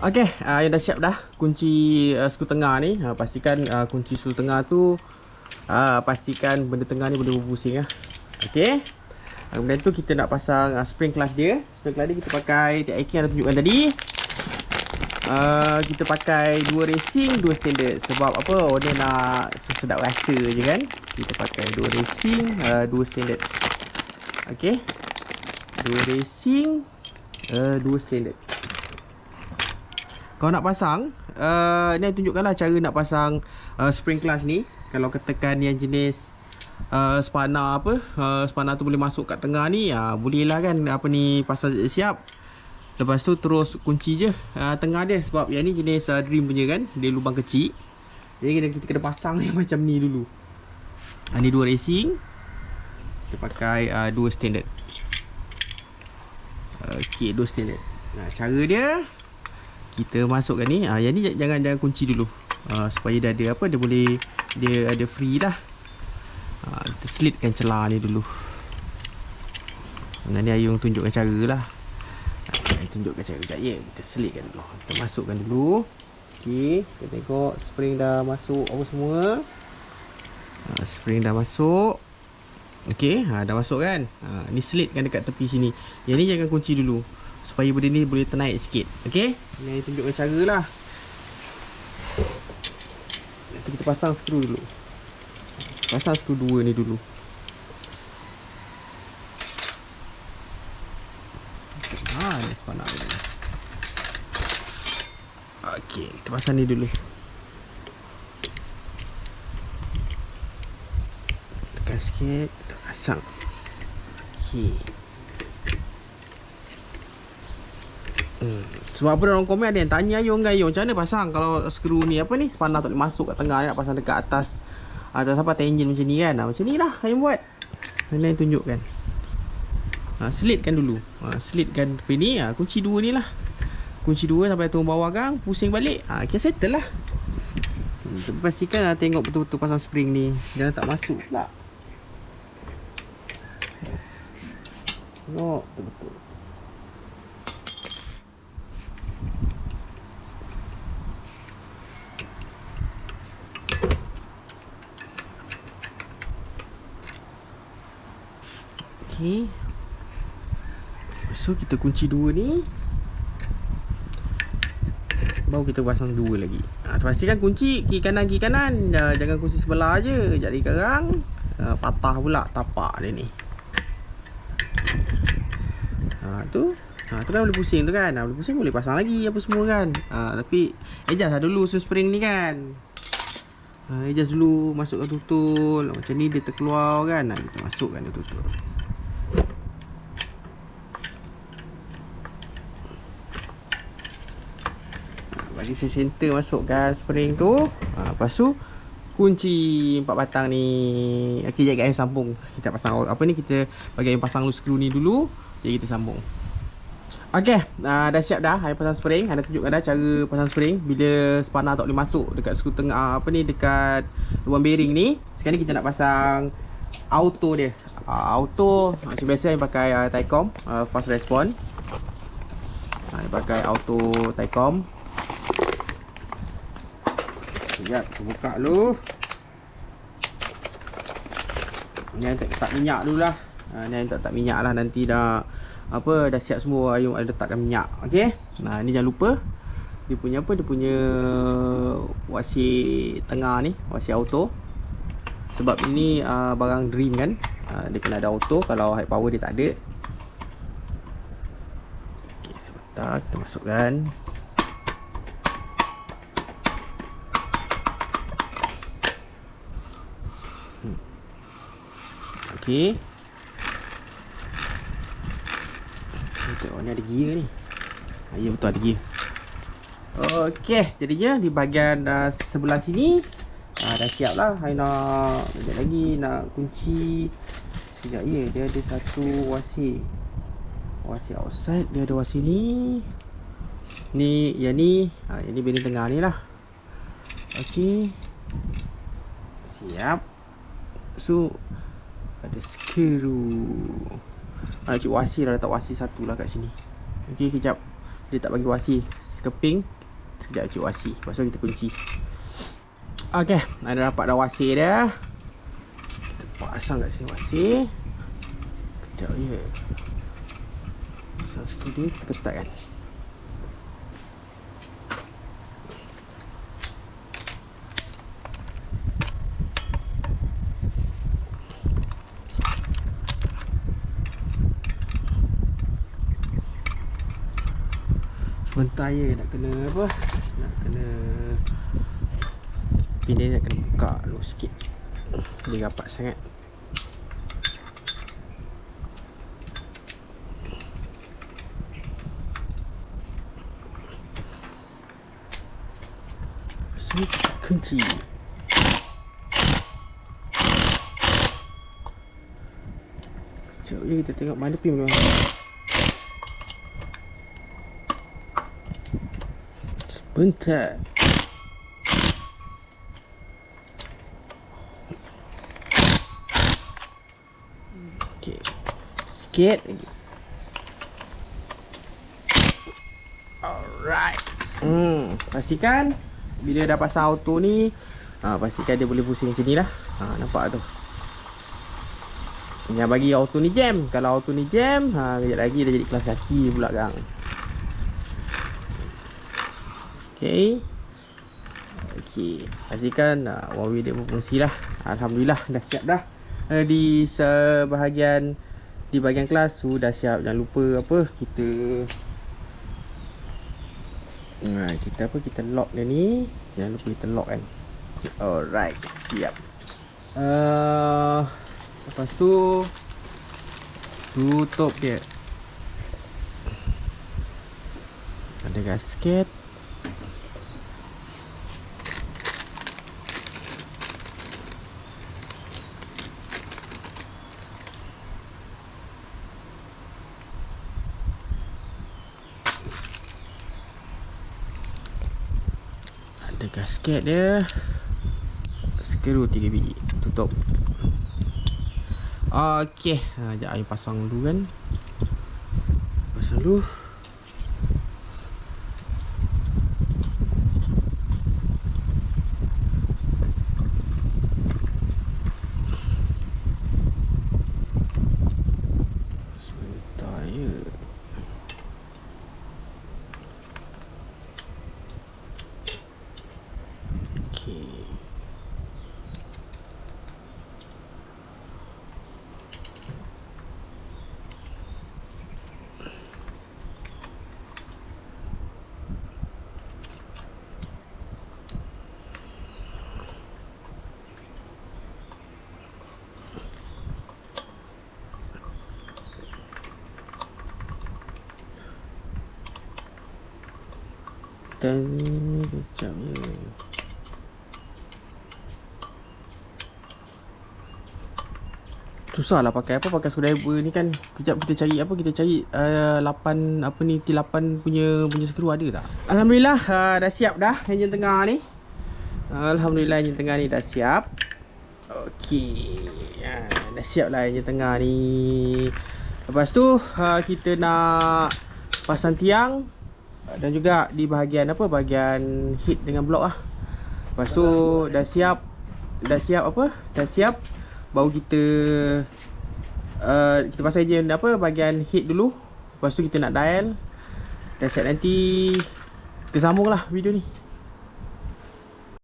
Okey, yang dah siap dah kunci skru tengah ni. Pastikan kunci skru tengah tu pastikan benda tengah ni boleh berpusing . Okey. Kemudian tu kita nak pasang spring clutch dia. Spring clutch dia kita pakai TIK yang dah tunjukkan tadi. Kita pakai 2 racing, 2 standard. Sebab apa? Dia nak sesedap rasa je kan. Kita pakai 2 racing, 2 standard. Okey. 2 racing, 2 standard. Kalau nak pasang, ni tunjukkanlah cara nak pasang spring clutch ni. Kalau katakan yang jenis spana apa, spana tu boleh masuk kat tengah ni, boleh lah kan apa ni, pasang siap. Lepas tu terus kunci je tengah dia, sebab yang ni jenis dream punya kan, dia lubang kecil. Jadi kita kena pasang macam ni dulu. Ni 2 racing, kita pakai 2 standard. Okey, 2 standard. Cara dia, kita masukkan ni. Yang ni jangan kunci dulu. Supaya dia ada apa, dia ada free dah. Kita slitkan celah ni dulu. Ni Ayung tunjukkan cara lah. Tunjukkan cara sekejap ya. Kita slitkan dulu. Kita masukkan dulu. Okey, kita tengok spring dah masuk apa semua. Spring dah masuk. Okey, dah masuk kan. Ni slitkan dekat tepi sini. Yang ni jangan kunci dulu, supaya benda ni boleh ternaik sikit. Okey, ni tunjukkan cara lah. Nanti kita pasang skru dulu. Pasang skru 2 ni dulu. Ni spana ni. Okey, kita pasang ni dulu. Tekan sikit, kita pasang. Okey. Sebab apa, orang komen ada yang tanya Ayung, macam mana pasang kalau skru ni apa ni, spana tak boleh masuk kat tengah ni, nak pasang dekat atas apa, tangent macam ni kan. Macam ni lah Ayung buat. Ini yang tunjukkan. Slitkan dulu. Slitkan tepi ni, kunci 2 ni lah. Kunci 2 sampai turun bawah gang, pusing balik. Kira settle lah. Pastikan tengok betul-betul pasang spring ni, jangan tak masuk pula. Tengok betul-betul. Okey. So kita kunci 2 ni, baru kita pasang 2 lagi. Pastikan kunci kiri kanan, jangan kunci sebelah je. Jadi sekarang patah pula tapak dia ni. Tu tu kan boleh pusing tu kan. Boleh pusing, boleh pasang lagi apa semua kan. Tapi adjust lah dulu spring ni kan. Adjust dulu, masukkan tutul. Macam ni dia terkeluar kan. Kita masukkan dia tutul. Bagi center masukkan spring tu. Lepas tu kunci 4 batang ni. Okey, jaga Ayung sambung. Kita pasang apa ni, kita bagi Ayung pasang skru ni dulu. Jadi kita sambung. Okey, dah siap dah Ayung pasang spring. Ada tunjukkan dah cara pasang spring. Bila spana tak boleh masuk dekat skru tengah apa ni, dekat lubang bearing ni. Sekarang ni kita nak pasang auto dia. Auto macam biasa Ayung pakai Taicom fast response. Dia pakai auto Taicom. Sekejap, kita buka dulu. Ni tak minyak dulu lah. Ni tak minyak lah. Nanti dah apa, dah siap semua, Ayung ada letakkan minyak. Okey. Ni jangan lupa dia punya apa, dia punya wasi tengah ni, wasi auto. Sebab ini barang dream kan. Dia kena ada auto. Kalau high power dia tak ada. Okey, sebentar kita masukkan. Okey. Tengok ni ada gear ni. Ya betul ada gear. Okey, jadinya di bahagian sebelah sini dah siap lah. Saya nak sekejap lagi nak kunci. Sekejap ya, dia ada satu wasi. Wasi outside, dia ada wasi ni. Ni yang ni, yang ni bearing tengah ni lah. Okey. Siap. So ada skru. Cik wasi dah letak wasi satu lah kat sini. Okey, kejap. Dia tak bagi wasi. Skeping. Sekejap cik wasi. Lepas tu kita kunci. Okay, ada dapat dah wasi dia. Kita pasang kat sini wasi. Sekejap je. Pasang skru dia, kita ketatkan. Sebentar je nak kena apa? Nak kena pin dia nak kena buka dulu sikit. Dia rapat sangat. So, kunci. Sekejap je kita tengok mana pin memang. Bentar. Okey. Sikit lagi. Alright. Pastikan bila dah pasang auto ni, pastikan dia boleh pusing macam ni lah. Nampak tu. Jangan bagi auto ni jam. Kalau auto ni jam, kejap lagi dah jadi kelas kaki pula gang. Okay. Okay. Pastikan one way dia berfungsi lah. Alhamdulillah dah siap dah. Di sebahagian di bahagian kelas dah siap. Jangan lupa apa kita kita lock dia ni. Jangan lupa kita lock kan. Alright, siap. Lepas tu tutup dia. Ada gasket. Ada gasket dia. Skru 3 biji. Tutup. Okey. Sekejap air pasang dulu kan. Pasang dulu. Sebentar je. Dan kejap je. Susah lah pakai apa, pakai screwdriver ni kan. Kejap kita cari apa, kita cari 8 apa ni, T8 punya skru ada tak? Alhamdulillah dah siap dah enjin tengah ni. Alhamdulillah enjin tengah ni dah siap. Okey. Dah siap lah enjin tengah ni. Lepas tu kita nak pasang tiang. Dan juga di bahagian apa, bahagian heat dengan blok lah. Lepas tu dah siap apa, dah siap. Baru kita pasang je apa, bahagian heat dulu. Lepas tu kita nak dial. Dah siap, nanti kita sambung lah video ni.